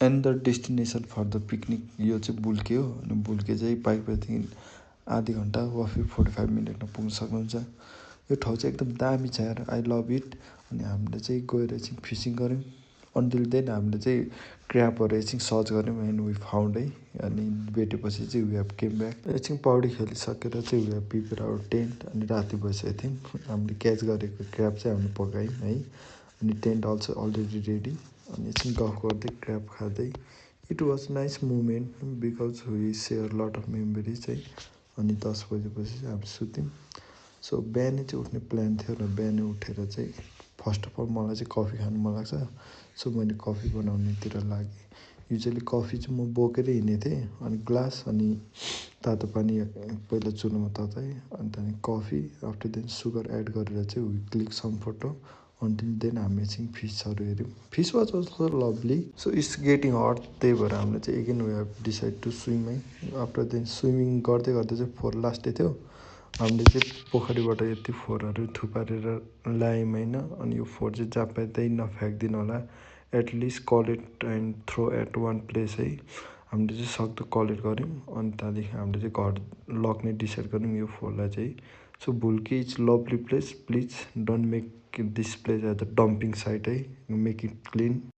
And the destination for the picnic यो चाहिँ Bulcke हो। अनि बुल्के चाहिँ बाइकदेखि आधी घन्टा वा फिर 45 मिनटमा पुग्न सक्नुहुन्छ। यो ठाउँ चाहिँ एकदम दामी छ यार, आई लभ इट। अनि हामीले चाहिँ गएर चाहिँ फिसिङ गऱ्यौँ। अन्टिल देन हामीले चाहिँ क्र्याबहरू एकछिन सर्च गऱ्यौँ एन्ड वी फाउन्ड है। अनि भेटेपछि चाहिँ वी हेभ केम ब्याक। एकछिन पौडी खेलिसकेर चाहिँ we have prepare our tent. अनि राति भइसकेको थियौँ। हामीले क्याच गरेको क्र्याब चाहिँ हामीले पकायौँ है। अनि टेन्ट अल्सो अलरेडी रेडी। अनि एकछिन गफ गर्दै क्र्याब खाँदै it was nice moment because we share lot of memories है। अनि 10 बजेपछि चाहिँ हामी सुत्यौँ। सो बिहानै चाहिँ उठ्ने प्लान थियो र बिहानै उठेर चाहिँ फर्स्ट अफ अल मलाई चाहिँ कफी खानु मन लाग्छ। सो मैले कफी बनाउनेतिर लागेँ। युजली कफी चाहिँ म बोकेरै हिँडेको थिएँ। अनि ग्लास अनि तातो पानी पहिला चुलोमा तताएँ। अनि त्यहाँदेखि coffee after then sugar add गरेर चाहिँ we click some photo. Until then हामी चाहिँ फिसहरू हेऱ्यौँ। Fish was also lovely. So it's getting hot, त्यही भएर हामीले चाहिँ again we have decide to swim है। आफ्टर देन स्विमिङ गर्दै गर्दै चाहिँ फोहोर लास्टै थियो। हामीले चाहिँ पोखरीबाट यति फोहोरहरू थुपारेर ल्यायौँ होइन। अनि यो फोहोर चाहिँ जहाँ पाए त्यहीँ नफ्याँकिदिनु होला। At least collect and throw at one place है। हामीले चाहिँ सक्दो कलेक्ट गऱ्यौँ। अनि त्यहाँदेखि हामीले चाहिँ घर लग्ने डिसाइड गऱ्यौँ यो फोहोरलाई चाहिँ। So Bulke is lovely place, please don't make this place at the dumping site है, मेक इट क्लिन।